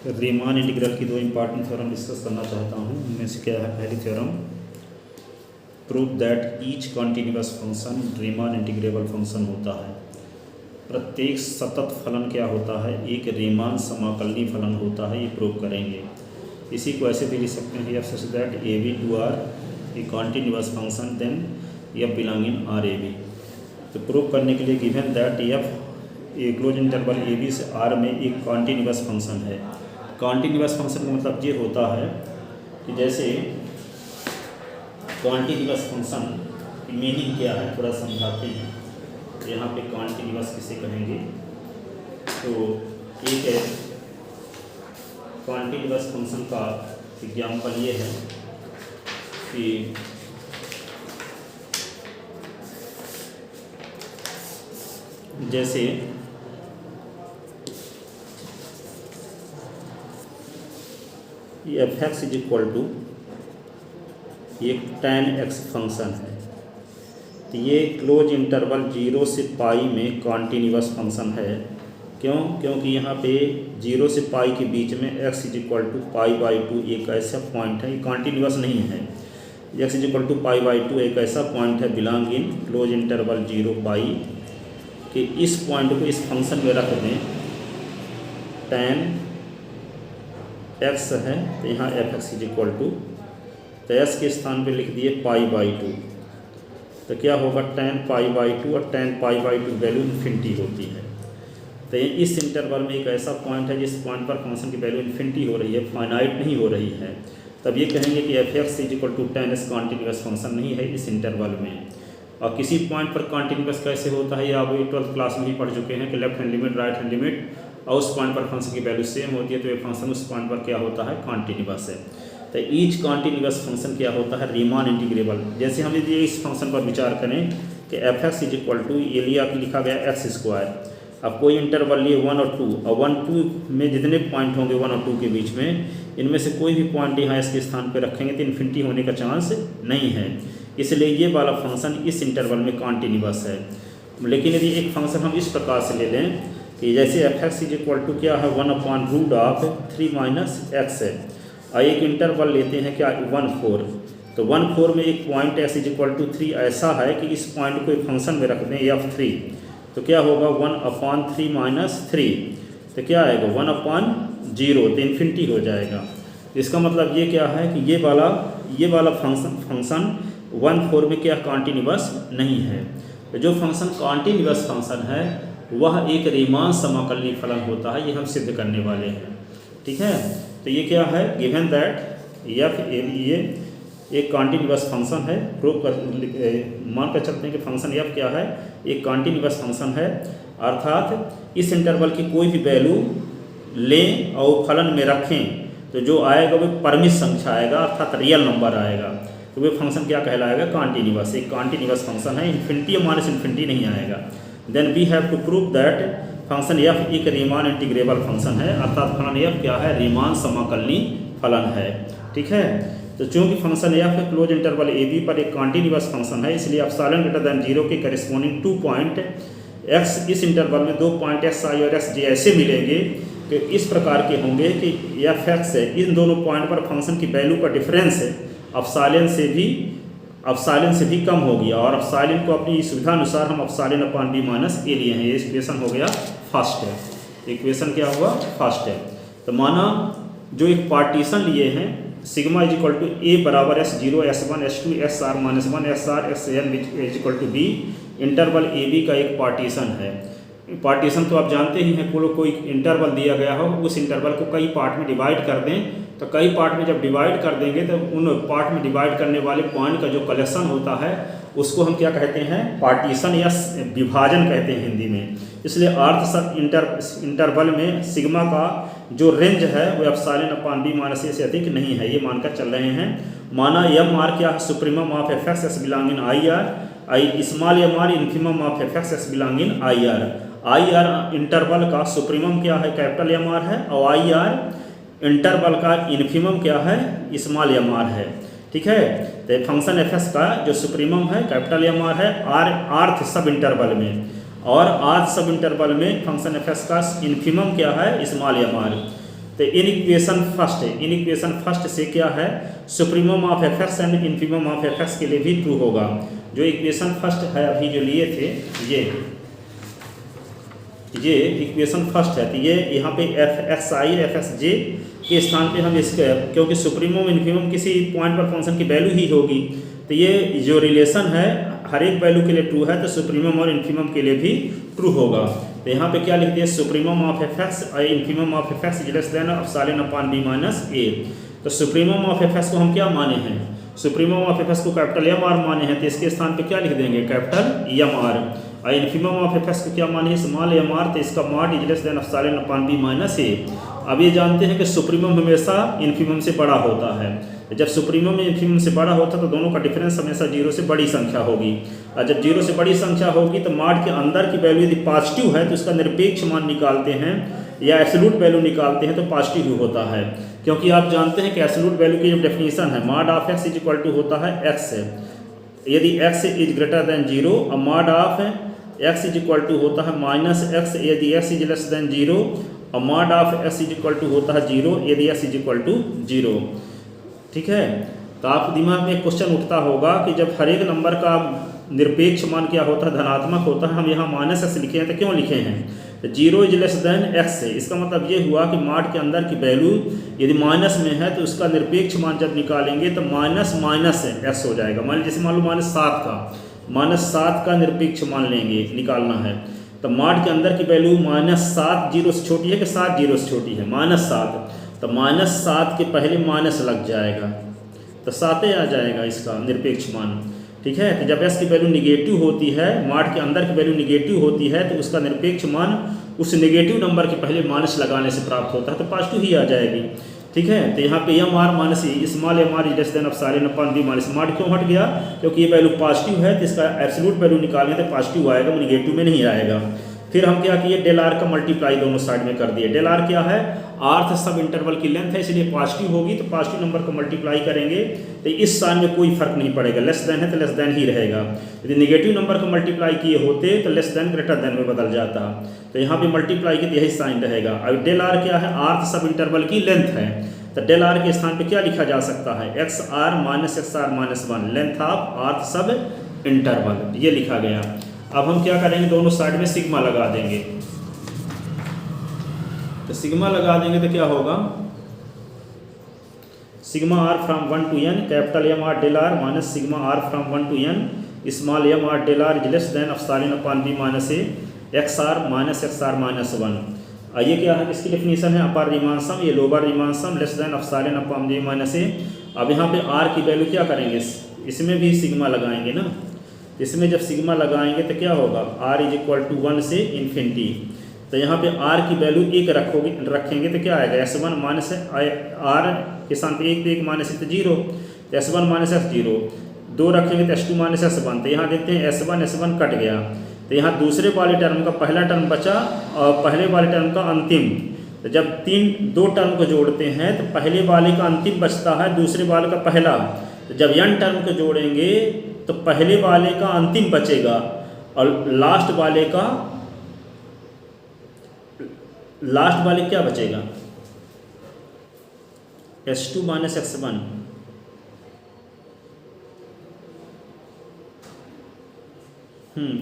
Riemann integral की दो important theorem discuss करना चाहता हूँ। उनमें से क्या है, पहली theorem, prove that each continuous function Riemann integrable function होता है। प्रत्येक सतत फलन क्या होता है, एक रीमान समाकलनीय फलन होता है, ये प्रूव करेंगे। इसी को ऐसे भी लिख सकते हैं, f such that a b to R a continuous function then f belong in R A b. तो प्रूव करने के लिए given that f a close interval a b से आर में एक कॉन्टिन्यूअस फंक्शन है। कॉन्टिन्यूअस फंक्शन का मतलब ये होता है कि जैसे कॉन्टिन्यूअस फंक्शन की मीनिंग क्या है, थोड़ा समझाते हैं। यहाँ पे कॉन्टिन्यूअस किसे कहेंगे, तो एक है कॉन्टिन्यूअस फंक्शन का एग्जाम्पल ये है कि जैसे f x is equal to एक tan x फंक्शन है, तो ये क्लोज इंटरवल 0 से पाई में कॉन्टिन्यूअस फंक्शन है। क्यों? क्योंकि यहाँ पे 0 से पाई के बीच में x इज इक्वल टू π/2 एक ऐसा पॉइंट है, ये कॉन्टिन्यूअस नहीं है। x इज इक्वल टू π/2 एक ऐसा पॉइंट है बिलोंग इन क्लोज इंटरवल 0 पाई कि इस पॉइंट को इस फंक्शन में रख दें। tan x है, तो यहाँ f x is equal to, तो s के स्थान पे लिख दिए π/2, तो क्या होगा tan π/2, और tan π/2 वैल्यू इन्फिनिटी होती है। तो इस इंटरवल में एक ऐसा पॉइंट है जिस पॉइंट पर फंक्शन की वैल्यू इन्फिनिटी हो रही है, फाइनाइट नहीं हो रही है, तब ये कहेंगे कि f x is equal to tan s continuous function नहीं है इस इंटरवल में। और किसी पॉइंट पर कॉन्टिन्यूअस कैसे होता है, ये आप 12th क्लास में ही पढ़ चुके हैं कि left hand limit right hand limit, और उस पॉइंट पर फंक्शन की वैल्यू सेम होती है, तो ये फंक्शन उस पॉइंट पर क्या होता है, कॉन्टिन्यूअस है। तो ईच कॉन्टिन्यूअस फंक्शन क्या होता है, रीमान इंटीग्रेबल। जैसे हम यदि इस फंक्शन पर विचार करें कि f x is equal to, ये लिया कि लिखा गया एक्स स्क्वायर, अब कोई इंटरवल लिए 1 और 2, और 1 2 में जितने पॉइंट होंगे 1 और 2 के बीच में, इनमें से कोई भी पॉइंट यहाँ इसके स्थान पर रखेंगे तो इन्फिनिटी होने का चांस नहीं है, इसलिए ये वाला फंक्शन इस इंटरवल में कॉन्टिन्यूअस है। लेकिन यदि एक फंक्शन हम इस प्रकार से ले लें कि जैसे f x is equal to क्या है, 1/√3 - x है, और एक इंटरवल लेते हैं क्या, 1 4, तो 1 4 में एक point x is equal to 3 ऐसा है कि इस पॉइंट को एक फंक्शन में रख दें f3, तो क्या होगा 1/3 - 3, तो क्या आएगा 1/0, तो इन्फिनिटी हो जाएगा। इसका मतलब ये क्या है कि ये वाला फंक्शन 1 4 में क्या कॉन्टिन्यूअस नहीं है। तो जो फंक्शन कॉन्टिन्यूअस फंक्शन है वह एक रीमान समाकलनीय फलन होता है, ये हम सिद्ध करने वाले हैं। ठीक है, तो ये क्या है, गिवन दैट ये एक कॉन्टिन्यूअस फंक्शन है, प्रूव कर मान कर चलते हैं कि फंक्शन एफ क्या है, एक कॉन्टिन्यूअस फंक्शन है, अर्थात इस इंटरवल की कोई भी वैल्यू लें और फलन में रखें तो जो आएगा वो परमित संख्या आएगा, अर्थात रियल नंबर आएगा, तो वो फंक्शन क्या कहलाएगा, कॉन्टिन्यूअस। एक कॉन्टिन्यूअस फंक्शन है, इन्फिनिटी माइनस इन्फिनिटी नहीं आएगा। Then we have to prove that function f एक रीमान इंटीग्रेबल फंक्शन है, अर्थात फलन एफ क्या है, रीमान समाकलनीय फलन है। ठीक है, तो चूंकि function f close interval a b पर एक कॉन्टिन्यूअस फंक्शन है, इसलिए एप्सिलॉन ग्रेटर देन 0 के करिस्पॉन्डिंग 2 पॉइंट एक्स, इस इंटरवल में 2 पॉइंट एक्स आई और एक्स जे ऐसे मिलेंगे कि इस प्रकार के होंगे कि एफ एक्स है, इन दोनों पॉइंट पर फंक्शन की वैल्यू का डिफरेंस है एप्सिलॉन से भी कम होगी, और एप्सिलॉन को अपनी सुविधा अनुसार हम एप्सिलॉन/b - a लिए हैं। ये इक्वेशन हो गया फर्स्ट है, इक्वेशन क्या हुआ, फर्स्ट है। तो माना जो एक पार्टीशन लिए हैं, sigma is equal to a बराबर S0 S1 S2 SR - 1 SR SN is equal to b, interval a b का एक पार्टीशन है। पार्टीशन तो आप जानते ही हैं, कोई इंटरवल दिया गया हो, उस इंटरवल को कई पार्ट में डिवाइड कर दें, तो कई पार्ट में जब डिवाइड कर देंगे तो उन पार्ट में डिवाइड करने वाले पॉइंट का जो कलेक्शन होता है उसको हम क्या कहते हैं, पार्टीशन या विभाजन कहते हैं हिंदी में। इसलिए अर्थ इंटरवल में सिग्मा का जो रेंज है वो एप्सिलॉन/b - a से अधिक नहीं है, ये मानकर चल रहे हैं। माना एम आर क्या है, supremum of F x s belong in I R, small M r infimum of F x s belong in I R interval का सुप्रीमम क्या है, कैपिटल एम आर है, और आई आर इंटरवल का infimum क्या है, स्मॉल एम आर है। ठीक है, तो फंक्शन एफ एक्स का जो सुप्रीमम है कैपिटल एम आर है, आर्थ सब इंटरवल में, और आर्थ सब इंटरवल में फंक्शन एफ एक्स का इन्फीमम क्या है, स्मॉल एम आर। तो इन इक्वेशन फर्स्ट है, इन इक्वेशन फर्स्ट से क्या है, supremum of F x and infimum of F x के लिए भी ट्रू होगा। जो इक्वेशन फर्स्ट है अभी जो लिए थे ये इक्वेशन फर्स्ट है, तो ये यहाँ पे F X I F X J के स्थान पे हम इसके, क्योंकि सुप्रीमम इन्फीमम किसी पॉइंट पर फंक्शन की वैल्यू ही होगी, तो ये जो रिलेशन है हर एक वैल्यू के लिए ट्रू है, तो सुप्रीमम और इन्फीमम के लिए भी ट्रू होगा। तो यहाँ पे क्या लिख दिया, सुप्रीमम ऑफ एफ एक्स और infimum of F X less than epsilon upon B minus A. तो सुप्रीमम ऑफ एफ एक्स को हम क्या माने हैं, सुप्रीमम ऑफ एफ एक्स को कैपिटल एम आर माने हैं, तो इसके स्थान पे क्या लिख देंगे, कैपिटल एम आर। और इन्फीमम ऑफ एफ एक्स को क्या माने, स्मॉल एम आर, तो इसका mod is less than epsilon upon B minus A. अब ये जानते हैं कि सुप्रीमम हमेशा इन्फीमम से बड़ा होता है, जब सुप्रीमम इन्फीमम से बड़ा होता है तो दोनों का डिफरेंस हमेशा जीरो से बड़ी संख्या होगी, और जब जीरो से बड़ी संख्या होगी तो मॉड के अंदर की वैल्यू यदि पॉजिटिव है तो उसका निरपेक्ष मान निकालते हैं या एब्सोल्यूट वैल्यू निकालते हैं तो पॉजिटिव ही होता है, क्योंकि आप जानते हैं कि एब्सोल्यूट वैल्यू की जो डेफिनेशन है, mod of X is equal to होता है एक्स है, यदि X is greater than zero, और mod of X is equal to होता है माइनस एक्स यदि X is less than zero, और mod of X is equal to होता है जीरो यदि X is equal to zero. ठीक है, तो आप दिमाग में एक क्वेश्चन उठता होगा कि जब हर एक नंबर का निरपेक्ष मान क्या होता है, धनात्मक होता है, हम यहाँ माइनस एक्स लिखे हैं तो क्यों लिखे हैं, तो zero is less then x है, इसका मतलब ये हुआ कि मॉड के अंदर की वैल्यू यदि माइनस में है तो उसका निरपेक्ष मान जब निकालेंगे तो माइनस माइनस एक्स हो जाएगा। मान जैसे मान लो माइनस सात का निरपेक्ष मान लेंगे निकालना है, तो मॉड के अंदर की वैल्यू -7 जीरो से छोटी है कि 7 जीरो से छोटी है, -7, तो -7 के पहले माइनस लग जाएगा तो 7 आ जाएगा इसका निरपेक्ष मान। ठीक है, तो जब एक्स की वैल्यू निगेटिव होती है, मॉड के अंदर की वैल्यू निगेटिव होती है, तो उसका निरपेक्ष मान उस निगेटिव नंबर के पहले माइनस लगाने से प्राप्त होता है, तो पॉजिटिव ही आ जाएगी। ठीक है, तो यहाँ पे M R minus small M r is less than epsilon upon B minus, mod क्यों हट गया, क्योंकि ये वैल्यू पॉजिटिव है, तो इसका एब्सोल्यूट वैल्यू निकालेंगे तो पॉजिटिव आएगा, निगेटिव में नहीं आएगा। फिर हम क्या किए, डेल आर का मल्टीप्लाई दोनों साइड में कर दिए। डेल आर क्या है, आर्थ सब इंटरवल की लेंथ है, इसलिए पॉजिटिव होगी तो पॉजिटिव नंबर को मल्टीप्लाई करेंगे तो इस साइन में कोई फर्क नहीं पड़ेगा, लेस देन है तो लेस देन ही रहेगा। यदि नेगेटिव नंबर को मल्टीप्लाई किए होते तो लेस देन ग्रेटर देन में बदल जाता, तो यहाँ पे मल्टीप्लाई की यही साइन रहेगा। अब डेल आर क्या है, आर्थ सब इंटरवल की लेंथ है, तो डेल आर के स्थान पे क्या लिखा जा सकता है, x r minus x r minus 1 length of rth sub interval, ये लिखा गया। अब हम क्या करेंगे, दोनों साइड में सिग्मा लगा देंगे, तो सिग्मा लगा देंगे तो क्या होगा, sigma r from 1 to n capital M are del r minus sigma r from 1 to n small M R del are is less than epsilon upon B minus a x r minus x r minus 1। ये क्या है, इसकी definition है अपर Riemann sum, ये lower Riemann sum less than epsilon upon B minus A. अब यहाँ पे are की वैल्यू क्या करेंगे, इसमें भी सिग्मा लगाएंगे ना, इसमें जब सिग्मा लगाएंगे तो क्या होगा, r इज इक्वल टू 1 से इन्फिनिटी, तो यहाँ पे r की वैल्यू 1 रखेंगे तो क्या आएगा, s1 माइनस r के स्थान पे 1 तो 1 माइनस तो 0, तो s1 माइनस s 0, 2 रखेंगे तो s2 माइनस s1, तो यहाँ देखते हैं s1 कट गया, तो यहाँ दूसरे वाले टर्म का पहला टर्म बचा और पहले वाले टर्म का अंतिम, तो जब दो टर्म को जोड़ते हैं तो पहले वाले का अंतिम बचता है, दूसरे वाले का पहला, तो जब n टर्म को जोड़ेंगे तो पहले वाले का अंतिम बचेगा और लास्ट वाले क्या बचेगा, s2 माइनस x1,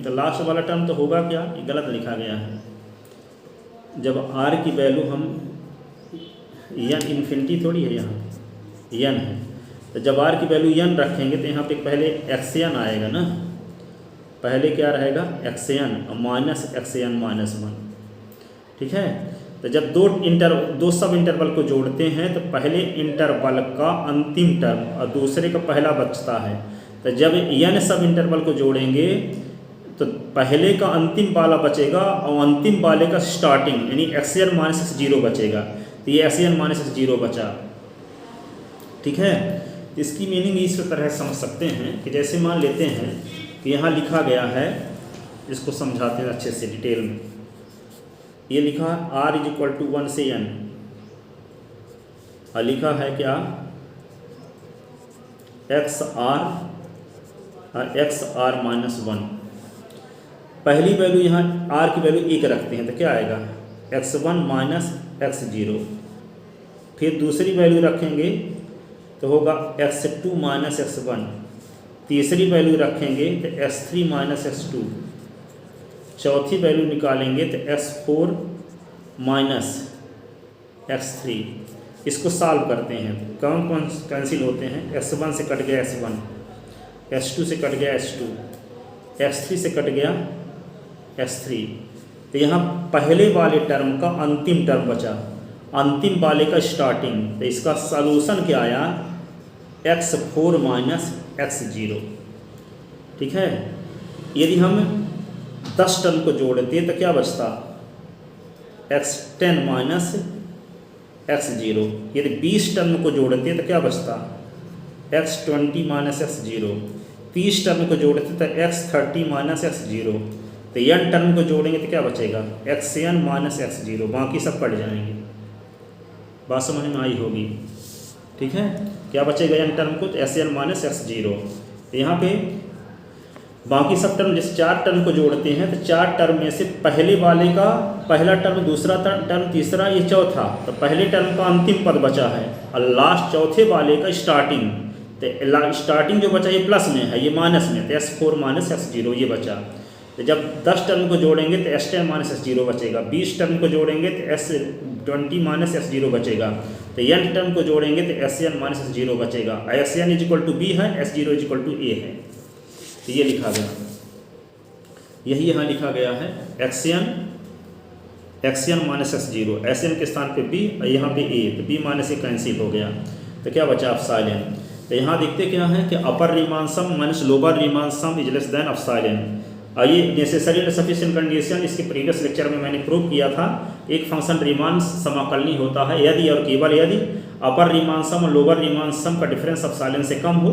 तो लास्ट वाला टर्म तो होगा क्या, ये गलत लिखा गया है। जब r की वैल्यू हम n इन्फिनिटी थोड़ी है, यहाँ n है, तो जब r की वैल्यू n रखेंगे तो यहाँ पे पहले xn आएगा ना, पहले क्या रहेगा xn और माइनस xn माइनस 1। ठीक है, तो जब दो सब इंटरवल को जोड़ते हैं तो पहले इंटरवल का अंतिम टर्म और दूसरे का पहला बचता है, तो जब n सब इंटरवल को जोड़ेंगे तो पहले का अंतिम वाला बचेगा और अंतिम वाले का स्टार्टिंग यानी xn माइनस 0 बचेगा, तो ये xn माइनस 0 बचा। ठीक है, इसकी मीनिंग इस तरह समझ सकते हैं कि जैसे मान लेते हैं कि यहाँ लिखा गया है, इसको समझाते हैं अच्छे से डिटेल में। ये लिखा r इज इक्वल टू 1 से n, और लिखा है क्या एक्स आर माइनस 1। पहली वैल्यू यहाँ r की वैल्यू 1 रखते हैं तो क्या आएगा x1 माइनस x0, फिर दूसरी वैल्यू रखेंगे तो होगा x2 माइनस x1, तीसरी वैल्यू रखेंगे तो x3 माइनस x2, चौथी वैल्यू निकालेंगे तो x4 माइनस x3। इसको सॉल्व करते हैं, कौन कौन कैंसिल होते हैं, x1 से कट गया x1, x2 से कट गया x2, x3 से कट गया x3। तो यहाँ पहले वाले टर्म का अंतिम टर्म बचा, अंतिम वाले का स्टार्टिंग, तो इसका सलूशन क्या आया, x4 माइनस x0। ठीक है, यदि हम 10 टर्म को जोड़ते तो क्या बचता, x10 माइनस x0। यदि 20 टर्म को जोड़ते तो क्या बचता, x20 माइनस x0। 30 टर्म को जोड़ते तो x30 माइनस x0। तो n टर्म को जोड़ेंगे तो क्या बचेगा, xn माइनस x0, बाकी सब कट जाएंगे। बात समझ में आई होगी। ठीक है, क्या बचेगा n टर्म को, तो Sn माइनस x0। यहाँ पे बाकी सब टर्म, जैसे 4 टर्म को जोड़ते हैं तो 4 टर्म में से पहले वाले का पहला टर्म, दूसरा टर्म, तीसरा, ये चौथा, तो पहले टर्म का अंतिम पद बचा है और लास्ट चौथे वाले का स्टार्टिंग। तो स्टार्टिंग जो बचा ये प्लस में है, ये माइनस में, तो S4 माइनस x0 ये बचा। तो जब 10 टर्म को जोड़ेंगे तो S10 माइनस x0 बचेगा, 20 टर्म को जोड़ेंगे तो S20 माइनस x0 बचेगा, तो n टर्म को जोड़ेंगे तो Sn माइनस x0 बचेगा। Sn is equal to b है, S0 is equal to a है। तो ये लिखा गया, यही यहाँ लिखा गया है, Xn माइनस x0, Sn के स्थान पे b और यहाँ पे a, तो b माइनस a कैंसिल हो गया, तो क्या बचा एप्सिलॉन। तो यहाँ देखते क्या है कि upper Riemann sum minus lower Riemann sum is less than epsilon. आइए, नेसेसरी एंड सफिशिएंट कंडीशन, इसके प्रीवियस लेक्चर में मैंने प्रूव किया था, एक फंक्शन रीमान समाकलनीय होता है यदि और केवल यदि अपर रीमान सम और लोअर रीमान सम का डिफरेंस एप्सिलॉन से कम हो।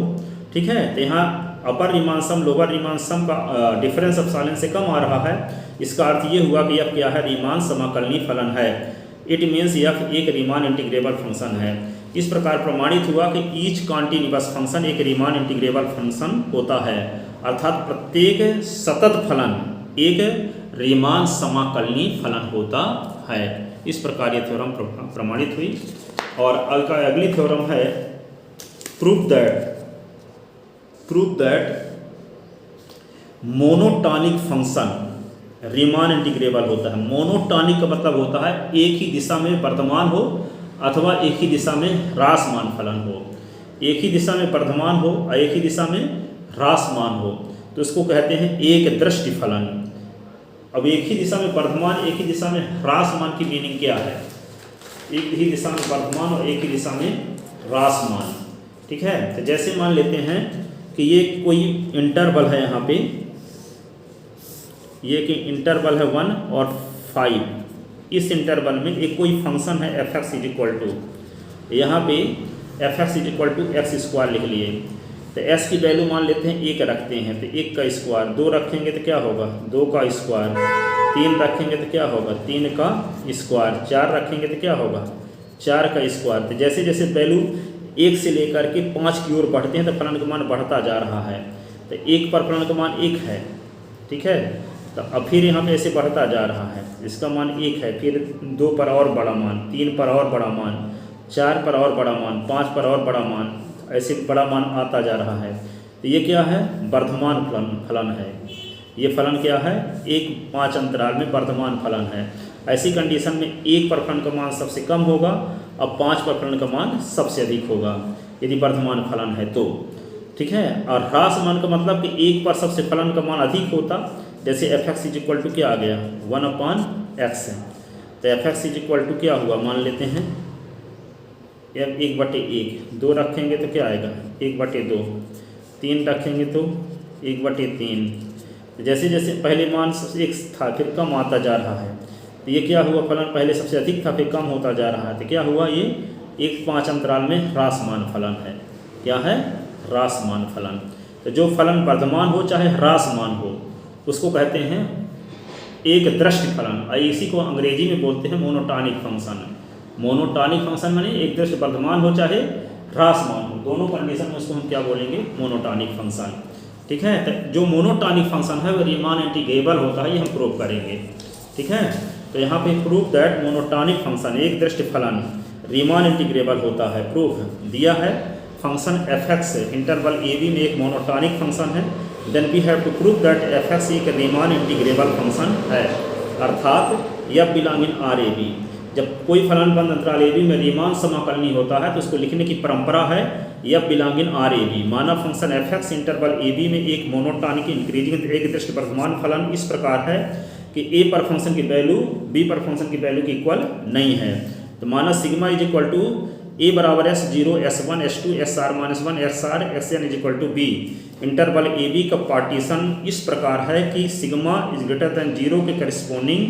ठीक है, तो यहाँ अपर रीमान सम लोअर रीमान सम का डिफरेंस एप्सिलॉन से कम आ रहा है, इसका अर्थ ये हुआ कि यह क्या है, रीमान समाकलनीय फलन है। इट मीन्स यह एक रीमान इंटीग्रेबल फंक्शन है। इस प्रकार प्रमाणित हुआ कि ईच कॉन्टिन्यूअस फंक्शन एक रीमान इंटीग्रेबल फंक्शन होता है, अर्थात प्रत्येक सतत फलन एक रीमान समाकलनीय फलन होता है। इस प्रकार ये थ्योरम प्रमाणित हुई। और अगली थ्योरम है prove that monotonic function Riemann integrable होता है। मोनोटॉनिक का मतलब होता है एक ही दिशा में वर्धमान हो अथवा एक ही दिशा में ह्रासमान फलन हो, एक ही दिशा में वर्धमान हो और एक ही दिशा में ह्रासमान हो, तो इसको कहते हैं एक दृष्टि फलन। अब एक ही दिशा में वर्धमान, एक ही दिशा में ह्रासमान की मीनिंग क्या है, एक ही दिशा में वर्धमान और एक ही दिशा में ह्रासमान। ठीक है, तो जैसे मान लेते हैं कि ये कोई इंटरवल है, यहाँ पे ये कि इंटरवल है 1 और 5, इस इंटरवल में एक कोई फंक्शन है f(x) इज इक्वल टू, यहाँ पे f(x) is equal to x square लिख लिए। तो s की वैल्यू मान लेते हैं 1 रखते हैं, तो 1 का स्क्वायर, 2 रखेंगे तो क्या होगा 2 का स्क्वायर, 3 रखेंगे तो क्या होगा 3 का स्क्वायर, 4 रखेंगे तो क्या होगा 4 का स्क्वायर। तो जैसे जैसे वैल्यू 1 से लेकर के 5 की ओर बढ़ते हैं तो फलन का मान बढ़ता जा रहा है। तो 1 पर फलन का मान 1 है। ठीक है, तो अब फिर यहाँ पे ऐसे बढ़ता जा रहा है, इसका मान 1 है, फिर 2 पर और बड़ा मान, 3 पर और बड़ा मान, 4 पर और बड़ा मान, 5 पर और बड़ा मान, ऐसे बड़ा मान आता जा रहा है। तो ये क्या है, वर्धमान फलन है। ये फलन क्या है, 1-5 अंतराल में वर्धमान फलन है। ऐसी कंडीशन में 1 पर फलन का मान सबसे कम होगा और 5 पर फलन का मान सबसे अधिक होगा यदि वर्धमान फलन है तो। ठीक है, और ह्रासमान का मतलब कि 1 पर सबसे फलन का मान अधिक होता, जैसे f(x) इज इक्वल टू क्या आ गया 1/x है। तो f(x) इज इक्वल टू क्या हुआ, मान लेते हैं 1/1, 2 रखेंगे तो क्या आएगा 1/2, 3 रखेंगे तो 1/3। जैसे जैसे पहले मान 1 था फिर कम आता जा रहा है, तो ये क्या हुआ, फलन पहले सबसे अधिक था फिर कम होता जा रहा है, तो क्या हुआ, ये 1-5 अंतराल में ह्रासमान फलन है। क्या है, ह्रासमान फलन। तो जो फलन वर्धमान हो चाहे ह्रासमान हो उसको कहते हैं एक दृष्टि फलन, इसी को अंग्रेजी में बोलते हैं मोनोटॉनिक फंक्शन। मोनोटॉनिक फंक्शन माने एक दृष्टि वर्धमान हो चाहे ह्रासमान हो, दोनों कंडीशन में उसको हम क्या बोलेंगे, मोनोटॉनिक फंक्शन। ठीक है, तो जो मोनोटॉनिक फंक्शन है वो रीमान इंटीग्रेबल होता है, ये हम प्रूव करेंगे। ठीक है, तो यहाँ पे प्रूव दैट मोनोटॉनिक फंक्शन एक दृष्टि फलन रीमान इंटीग्रेबल होता है। प्रूफ दिया है function fx interval a b में एक मोनोटॉनिक फंक्शन है, then we have to prove that fx एक रीमान इंटीग्रेबल फंक्शन है, अर्थात f belong in R A B. जब कोई फलन बंद अंतराल a b में रीमान समाकलनीय होता है तो उसको लिखने की परंपरा है f belong in R A B. माना function fx interval a b में एक मोनोटॉनिक इंक्रीजिंग एक दृष्टि वर्तमान फलन इस प्रकार है कि a पर फंक्शन की वैल्यू b पर फंक्शन की वैल्यू के इक्वल नहीं है। तो माना sigma is equal to a बराबर s0 s1 s2 sr minus 1 sr sn is equal to b। Interval a b का पार्टीशन इस प्रकार है कि सिग्मा इज ग्रेटर देन 0 के करिस्पोंडिंग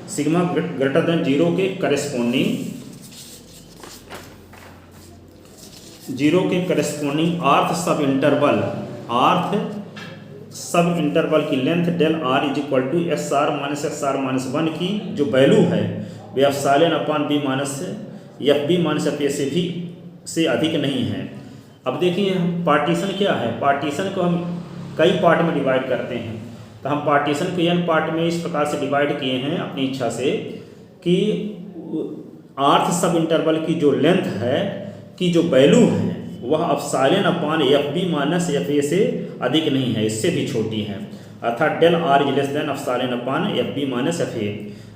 सिग्मा ग्रेटर देन 0 के करेस्पोंडिंग आर्थ सब इंटरवल की length del are is equal to SR minus 1 की जो वैल्यू है वे epsilon upon B minus FB minus FA से अधिक नहीं है। अब देखिए पार्टीशन क्या है, पार्टीशन को हम कई पार्ट में डिवाइड करते हैं। तो हम पार्टीशन को n पार्ट में इस प्रकार से डिवाइड किए हैं अपनी इच्छा से कि आर्थ सब इंटरवल की जो लेंथ है की जो वैल्यू है वह epsilon upon FB minus FA से अधिक नहीं है, इससे भी छोटी है, अर्थात del are is less than epsilon upon FB minus FA।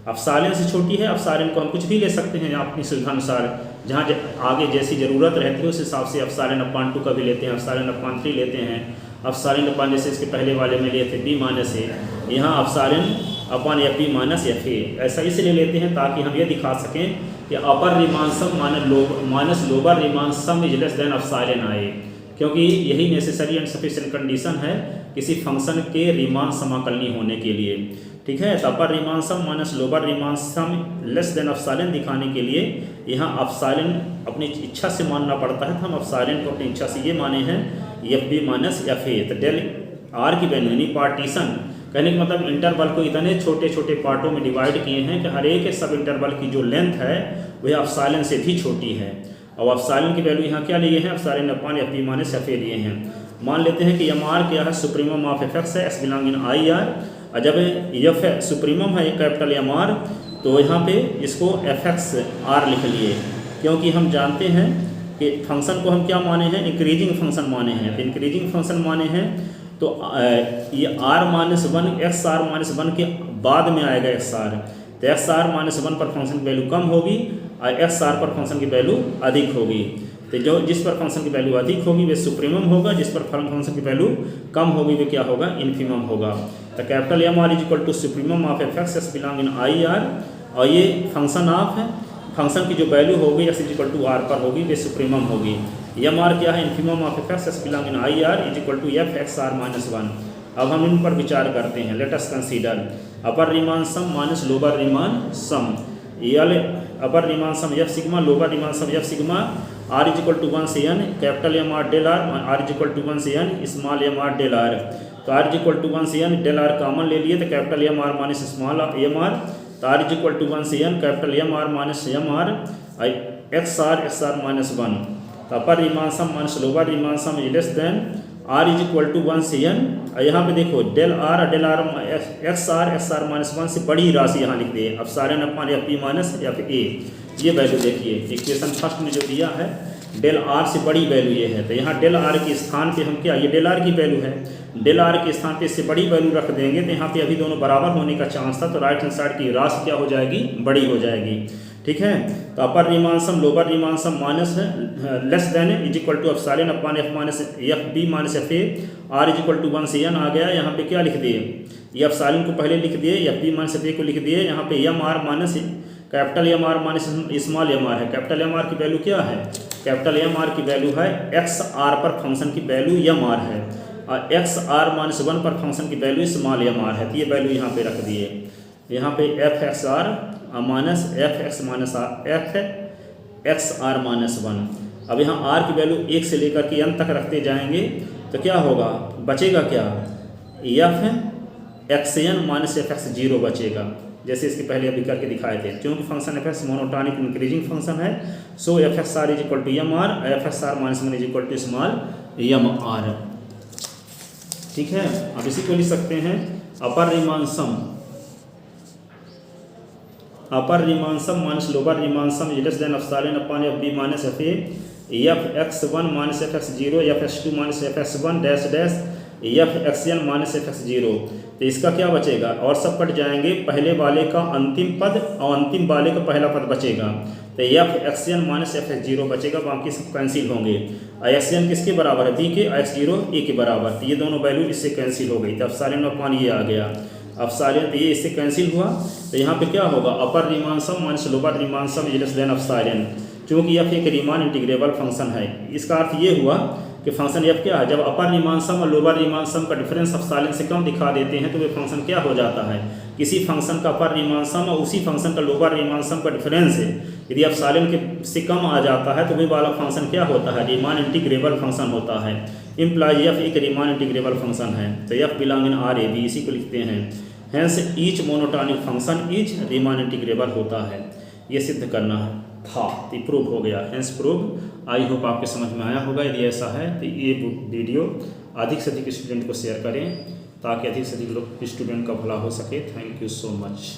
Epsilon से छोटी है, एप्सिलॉन को हम कुछ भी ले सकते हैं अपनी सुविधानुसार, जहाँ आगे जैसी ज़रूरत रहती है उस हिसाब से एप्सिलॉन अपॉन 2 का भी लेते हैं, एप्सिलॉन अपॉन 3 लेते हैं, एप्सिलॉन अपॉन जैसे इसके पहले वाले में लिए थे B माइनस A, यहाँ epsilon upon FB minus FA। ऐसा इसलिए लेते हैं ताकि हम ये दिखा सकें कि upper Riemann sum minus lower Riemann sum is less than epsilon आए, क्योंकि यही नेसेसरी एंड सफिशिएंट कंडीशन है किसी फंक्शन के रीमान समाकलनीय होने के लिए। ठीक है, तो upper Riemann sum minus lower Riemann sum less than epsilon दिखाने के लिए यहाँ एप्सिलॉन अपनी इच्छा से मानना पड़ता है। तो हम एप्सिलॉन को अपनी इच्छा से ये माने हैं FB माइनस FA। तो डेल आर की वैल्यू यानी पार्टीशन कहने का मतलब इंटरवल को इतने छोटे छोटे पार्टों में डिवाइड किए हैं कि हर एक सब इंटरवल की जो लेंथ है वह एप्सिलॉन से भी छोटी है। और एप्सिलॉन की वैल्यू यहाँ क्या लिए हैं, epsilon upon FB minus FA लिए हैं। मान लेते हैं कि MR क्या है, सुप्रीमम ऑफ fx है, s बिलोंग इन IR। और जब f सुप्रीमम है कैपिटल MR तो यहाँ पे इसको fx_r लिख लिए, क्योंकि हम जानते हैं कि फंक्शन को हम क्या माने हैं, इंक्रीजिंग फंक्शन माने हैं। तो इंक्रीजिंग फंक्शन माने हैं तो ये r माइनस 1 xr माइनस 1 के बाद में आएगा xr। तो xr माइनस 1 पर फंक्शन की वैल्यू कम होगी और xr पर फंक्शन की वैल्यू अधिक होगी। तो जो जिस पर फंक्शन की वैल्यू अधिक होगी वे सुप्रीमम होगा, जिस पर फंक्शन की वैल्यू कम होगी वे क्या होगा, इन्फीमम होगा। तो capital MR is equal to supremum of fx s belong in IR। और ये फंक्शन ऑफ है, फंक्शन की जो वैल्यू होगी s is equal to r पर होगी वे सुप्रीमम होगी। MR क्या है, infimum of fx s belong in IR is equal to fxr minus 1। अब हम इन पर विचार करते हैं। Let us consider upper Riemann sum minus lower Riemann sum. Upper Riemann sum f sigma, lower Riemann sum f sigma, r is equal to 1 से n capital MR del r is equal to 1 से n small MR del r। तो r is equal to 1 से n del r common ले लिए तो capital MR minus small MR। तो r is equal to 1 से n capital MR minus MR xr minus 1। तो upper Riemann sum minus lower Riemann sum is less than r is equal to 1 से n। यहाँ पे देखो del r xr minus 1 से बड़ी राशि यहाँ लिख दिए epsilon upon FB minus FA। ये वैल्यू देखिए इक्वेशन फर्स्ट में जो दिया है डेल r से बड़ी वैल्यू ये है। तो यहाँ डेल r के स्थान पे हम क्या, ये डेल r की वैल्यू है, डेल r के स्थान पे इससे बड़ी वैल्यू रख देंगे तो यहाँ पे अभी दोनों बराबर होने का चांस था, तो राइट हैंड साइड की राशि क्या हो जाएगी, बड़ी हो जाएगी। ठीक है, तो upper Riemann sum lower Riemann sum minus less than is equal to epsilon upon f minus FB minus FA। r is equal to 1 से n आ गया। यहाँ पे क्या लिख दिए, ये एप्सिलॉन को पहले लिख दिए, FB माइनस FA को लिख दिए। यहाँ पे MR minus capital MR minus small MR है। कैपिटल MR की वैल्यू क्या है, कैपिटल MR की वैल्यू है XR पर फंक्शन की वैल्यू MR है और XR माइनस 1 पर फंक्शन की वैल्यू स्मॉल MR है। तो ये वैल्यू यहाँ पे रख दिए, यहाँ पे fxr minus fx minus xr minus 1। अब यहाँ r की वैल्यू 1 से लेकर के n तक रखते जाएंगे तो क्या होगा, बचेगा क्या, fxn माइनस fx0 बचेगा, जैसे इसके पहले अभी करके दिखाए थे। क्योंकि function fx monotonic increasing function है, so fxr is equal to MR, fxr minus 1 is equal to small MR। ठीक है, अब इसी को लिख सकते हैं upper Riemann sum upper Riemann sum minus lower Riemann sum is less than epsilon upon F B minus F A, F X one minus F X zero, F X two minus F X one dash dash, F X N minus F X zero. तो इसका क्या बचेगा, और सब cut जाएंगे, पहले वाले का अंतिम पद और अंतिम वाले का पहला पद बचेगा। तो F X N minus F X zero बचेगा, बाकी सब कैंसिल होंगे। एक्स एन किसके बराबर है, बी के, एक्स जीरो ए के बराबर। तो ये दोनों वैल्यू इससे कैंसिल हो गई। तो एप्सिलॉन अपॉन ये आ गया एप्सिलॉन, तो ये इससे कैंसिल हुआ। तो यहाँ पे क्या होगा, upper Riemann sum minus lower Riemann sum is less than epsilon. चूँकि एफ एक रीमान इंटीग्रेबल फंक्शन है, इसका अर्थ ये हुआ कि फंक्शन एफ क्या है, जब अपर रिमानसम और लोअर रिमानसम का डिफरेंस एप्सिलॉन से कम दिखा देते हैं तो वे फंक्शन क्या हो जाता है, किसी फंक्शन का अपर रिमानसम और उसी फंक्शन का लोअर रिमानसम का डिफरेंस है यदि एप्सिलॉन के से कम आ जाता है तो वही वाला फंक्शन क्या होता है, रीमान इंटीग्रेबल फंक्शन होता है। इम्प्लाई एफ एक रीमान इंटीग्रेबल फंक्शन है। तो F belong in R A B, इसी को लिखते हैं। Hence each monotonic function is Riemann integrable होता है। ये सिद्ध करना है था, तो प्रूव हो गया, हेंस प्रूव। आई होप आपके समझ में आया होगा। यदि ऐसा है तो ये वीडियो अधिक से अधिक स्टूडेंट को शेयर करें ताकि अधिक से अधिक लोग स्टूडेंट का भला हो सके। Thank you so much.